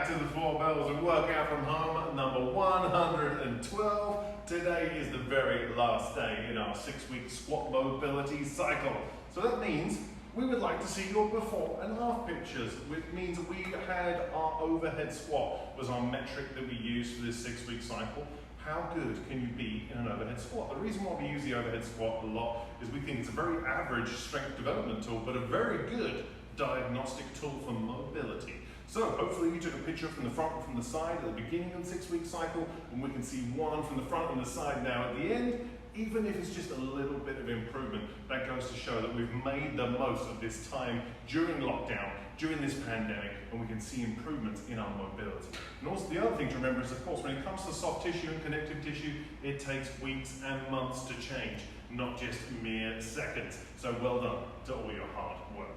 to the four bells and workout from home number 112. Today is the very last day in our 6-week squat mobility cycle. So that means we would like to see your before and after pictures, which means we had our overhead squat was our metric that we used for this 6-week cycle. How good can you be in an overhead squat? The reason why we use the overhead squat a lot is we think it's a very average strength development tool, but a very good diagnostic tool for mobility. So hopefully you took a picture from the front and from the side at the beginning of the 6-week cycle, and we can see one from the front and the side now at the end. Even if it's just a little bit of improvement, that goes to show that we've made the most of this time during lockdown, during this pandemic, and we can see improvements in our mobility. And also the other thing to remember is, of course, when it comes to soft tissue and connective tissue, it takes weeks and months to change, not just mere seconds. So well done to all your hard work.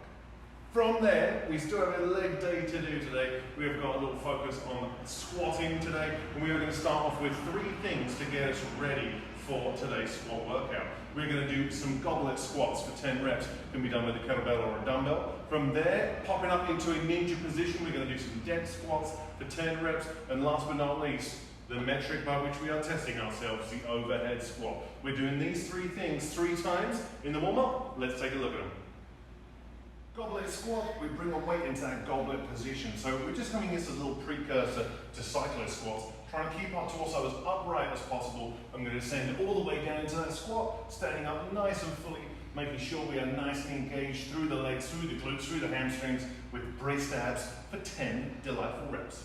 From there, we still have a leg day to do today. We have got a little focus on squatting today, and we are going to start off with 3 things to get us ready for today's squat workout. We're going to do some goblet squats for 10 reps. Can be done with a kettlebell or a dumbbell. From there, popping up into a ninja position, we're going to do some deck squats for 10 reps. And last but not least, the metric by which we are testing ourselves, the overhead squat. We're doing these 3 things 3 times in the warm-up. Let's take a look at them. Goblet squat, we bring our weight into that goblet position. So we're just coming in as a little precursor to cyclist squats, trying to keep our torso as upright as possible. I'm going to descend all the way down into that squat, standing up nice and fully, making sure we are nicely engaged through the legs, through the glutes, through the hamstrings, with braced abs for 10 delightful reps.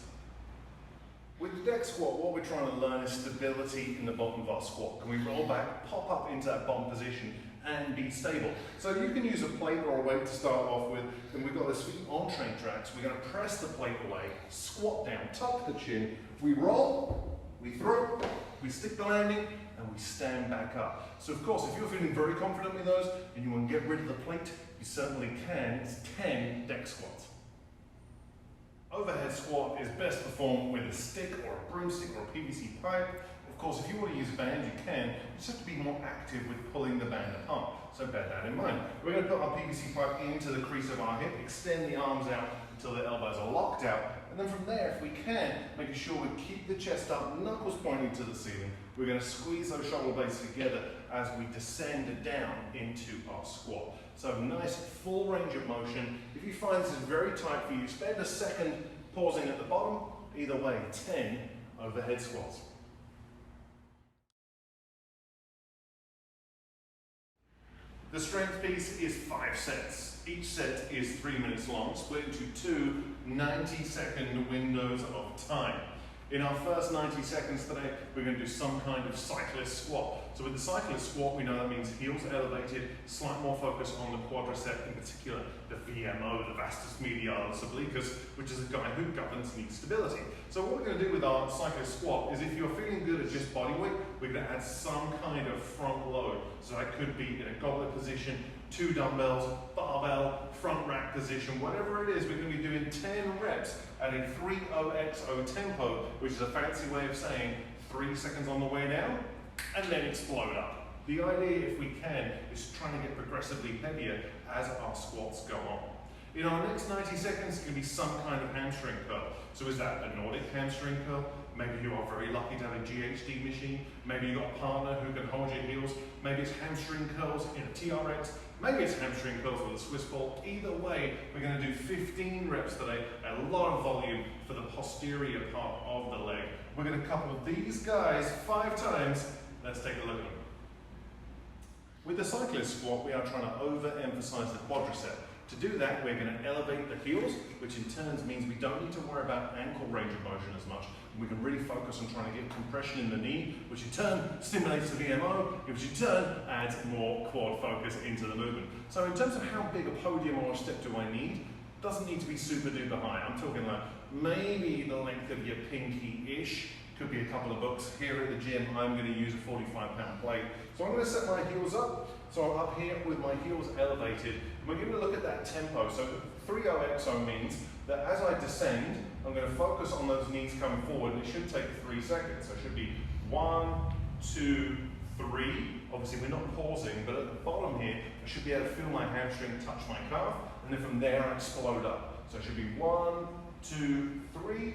With the deck squat, what we're trying to learn is stability in the bottom of our squat. Can we roll back, pop up into that bottom position, and be stable? So you can use a plate or a weight to start off with, and we've got this feet on train tracks. We're going to press the plate away, squat down, tuck the chin, we roll, we throw, we stick the landing, and we stand back up. So of course, if you're feeling very confident with those, and you want to get rid of the plate, you certainly can. It's 10 deck squats. Overhead squat is best performed with a stick or a broomstick or a PVC pipe. Of course, if you want to use a band, you can. You just have to be more active with pulling the band apart. So bear that in mind. We're going to put our PVC pipe into the crease of our hip, extend the arms out until the elbows are locked out. And then from there, if we can, making sure we keep the chest up, knuckles pointing to the ceiling. We're going to squeeze those shoulder blades together as we descend down into our squat. So nice full range of motion. If you find this is very tight for you, spend a second pausing at the bottom. Either way, 10 overhead squats. The strength piece is 5 sets. Each set is 3 minutes long, split into 2 90-second windows of time. In our first 90 seconds today, we're going to do some kind of cyclist squat. So with the cyclist squat, we know that means heels elevated, slight more focus on the quadricep, in particular the VMO, the vastus medialis obliquus, which is a guy who governs knee stability. So what we're going to do with our cyclist squat is, if you're feeling good at just body weight, we're going to add some kind of front load. So that could be in a goblet position, 2 dumbbells, barbell, front rack position, whatever it is. We're going to be doing 10 reps at a 3-0-XO tempo, which is a fancy way of saying 3 seconds on the way down and then explode up. The idea, if we can, is trying to get progressively heavier as our squats go on. In our next 90 seconds, it can be some kind of hamstring curl. So is that a Nordic hamstring curl? Maybe you are very lucky to have a GHD machine. Maybe you've got a partner who can hold your heels. Maybe it's hamstring curls in a TRX. Maybe it's hamstring curls with a Swiss ball. Either way, we're going to do 15 reps today, a lot of volume for the posterior part of the leg. We're going to couple these guys 5 times. Let's take a look at them. With the cyclist squat, we are trying to overemphasize the quadricep. To do that, we're going to elevate the heels, which in turn means we don't need to worry about ankle range of motion as much. We can really focus on trying to get compression in the knee, which in turn stimulates the VMO, which in turn adds more quad focus into the movement. So in terms of how big a podium or a step do I need, it doesn't need to be super duper high. I'm talking like maybe the length of your pinky-ish. Could be a couple of books. Here at the gym, I'm going to use a 45-pound plate. So I'm going to set my heels up. So I'm up here with my heels elevated. And we're going to look at that tempo. So 3-0-XO means that as I descend, I'm going to focus on those knees coming forward, and it should take 3 seconds. So it should be 1, 2, 3. Obviously, we're not pausing, but at the bottom here, I should be able to feel my hamstring touch my calf, and then from there I explode up. So it should be 1, 2, 3,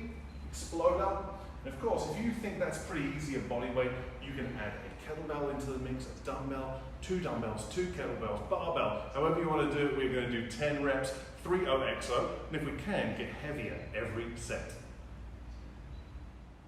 explode up. And of course, if you think that's pretty easy at body weight, you can add a kettlebell into the mix, a dumbbell, 2 dumbbells, 2 kettlebells, barbell. However you want to do it, we're going to do 10 reps, 3 OXO, and if we can, get heavier every set.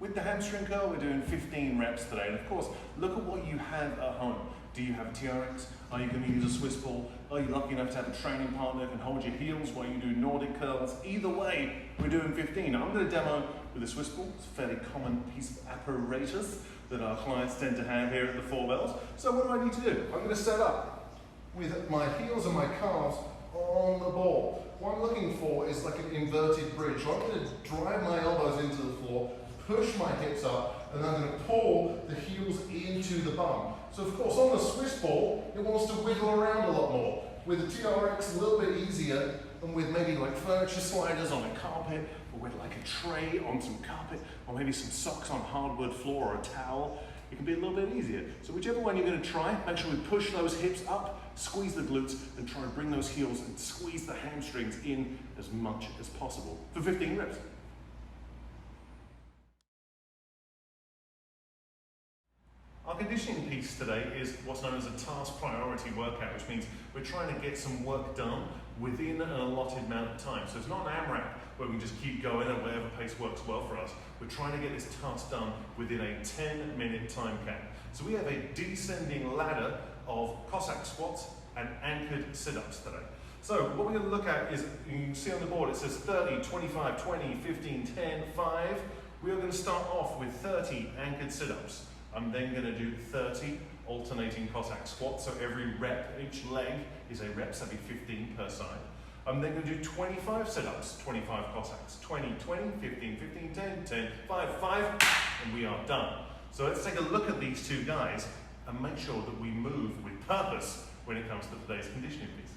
With the hamstring curl, we're doing 15 reps today, and of course, look at what you have at home. Do you have a TRX? Are you going to use a Swiss ball? Are you lucky enough to have a training partner who can hold your heels while you do Nordic curls? Either way, we're doing 15. I'm going to demo with a Swiss ball. It's a fairly common piece of apparatus that our clients tend to have here at the 4 Bells. So what do I need to do? I'm going to set up with my heels and my calves on the ball. What I'm looking for is like an inverted bridge. So I'm going to drive my elbows into the floor, push my hips up, and I'm going to pull the heels into the bum. So of course on the Swiss ball, it wants to wiggle around a lot more. With the TRX, a little bit easier, and with maybe like furniture sliders on a carpet, or with like a tray on some carpet, or maybe some socks on hardwood floor or a towel, it can be a little bit easier. So whichever one you're going to try, make sure we push those hips up, squeeze the glutes, and try to bring those heels and squeeze the hamstrings in as much as possible for 15 reps. Our conditioning piece today is what's known as a task priority workout, which means we're trying to get some work done within an allotted amount of time. So it's not an AMRAP where we can just keep going at whatever pace works well for us. We're trying to get this task done within a 10-minute time cap. So we have a descending ladder of Cossack squats and anchored sit-ups today. So what we're going to look at is, you can see on the board, it says 30, 25, 20, 15, 10, 5. We are going to start off with 30 anchored sit-ups. I'm then going to do 30 alternating Cossack squats, so every rep, each leg is a rep, so that'd be 15 per side. I'm then going to do 25 sit-ups, 25 Cossacks, 20, 20, 15, 15, 10, 10, 5, 5, and we are done. So let's take a look at these two guys and make sure that we move with purpose when it comes to today's conditioning piece.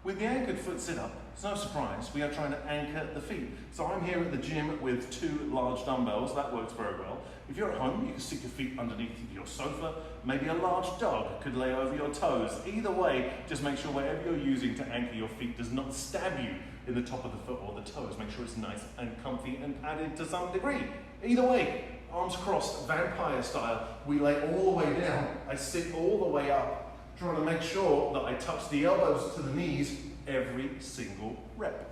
With the anchored foot sit-up, it's no surprise, we are trying to anchor the feet. So I'm here at the gym with 2 large dumbbells, that works very well. If you're at home, you can stick your feet underneath your sofa, maybe a large dog could lay over your toes. Either way, just make sure whatever you're using to anchor your feet does not stab you in the top of the foot or the toes. Make sure it's nice and comfy and padded to some degree. Either way, arms crossed, vampire style, we lay all the way down, I sit all the way up, trying to make sure that I touch the elbows to the knees every single rep.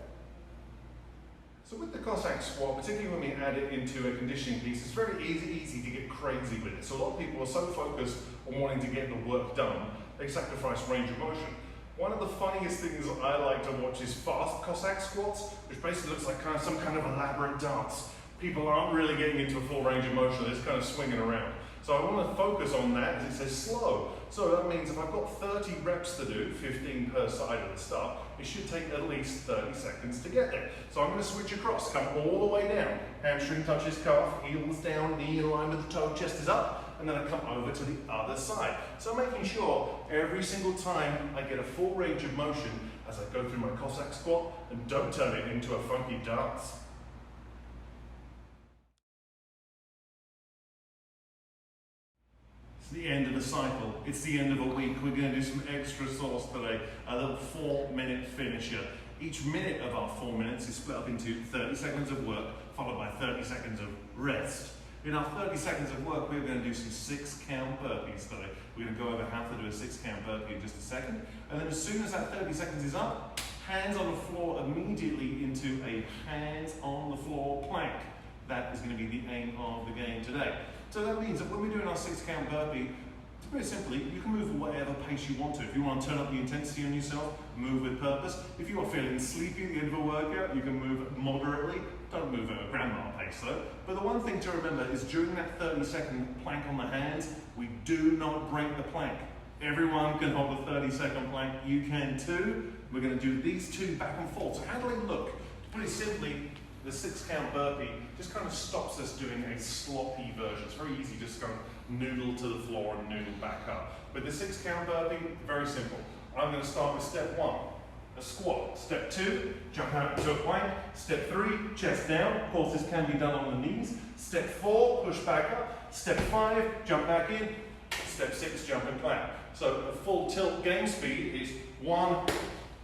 So with the Cossack squat, particularly when we add it into a conditioning piece, it's very easy to get crazy with it. So a lot of people are so focused on wanting to get the work done, they sacrifice range of motion. One of the funniest things I like to watch is fast Cossack squats, which basically looks like some kind of elaborate dance. People aren't really getting into a full range of motion, they're just kind of swinging around. So I want to focus on that as it says slow. So that means if I've got 30 reps to do, 15 per side at the start, it should take at least 30 seconds to get there. So I'm going to switch across, come all the way down. Hamstring touches calf, heels down, knee in line with the toe, chest is up, and then I come over to the other side. So making sure every single time I get a full range of motion as I go through my Cossack squat and don't turn it into a funky dance. The end of the cycle, it's the end of a week. We're going to do some extra sauce today, a little 4-minute finisher. Each minute of our 4 minutes is split up into 30 seconds of work, followed by 30 seconds of rest. In our 30 seconds of work, we're going to do some 6-count burpees today. We're going to go over how to do a 6-count burpee in just a second. And then as soon as that 30 seconds is up, hands on the floor immediately into a hands on the floor plank. That is going to be the aim of the game today. So that means that when we're doing our 6-count burpee, very simply, you can move at whatever pace you want to. If you want to turn up the intensity on yourself, move with purpose. If you are feeling sleepy at the end of a workout, you can move moderately. Don't move at a grandma pace though. But the one thing to remember is during that 30-second plank on the hands, we do not break the plank. Everyone can hold a 30-second plank. You can too. We're going to do these 2 back and forth. So how do they look? To put it simply, the 6-count burpee just kind of stops us doing a sloppy version. It's very easy, just kind of noodle to the floor and noodle back up. With the 6-count burpee, very simple. I'm going to start with step 1, a squat. Step 2, jump out into a plank. Step 3, chest down. Of course, this can be done on the knees. Step 4, push back up. Step 5, jump back in. Step 6, jump and clap. So a full tilt game speed is 1,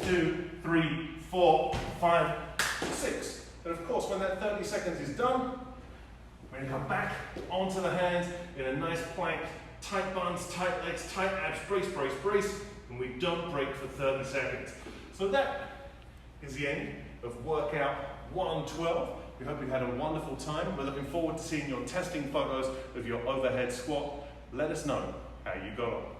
2, 3, 4, 5, 6. And of course, when that 30 seconds is done, we're going to come back onto the hands in a nice plank, tight buns, tight legs, tight abs, brace, brace, brace, and we don't break for 30 seconds. So that is the end of workout 112. We hope you had a wonderful time. We're looking forward to seeing your testing photos of your overhead squat. Let us know how you got on.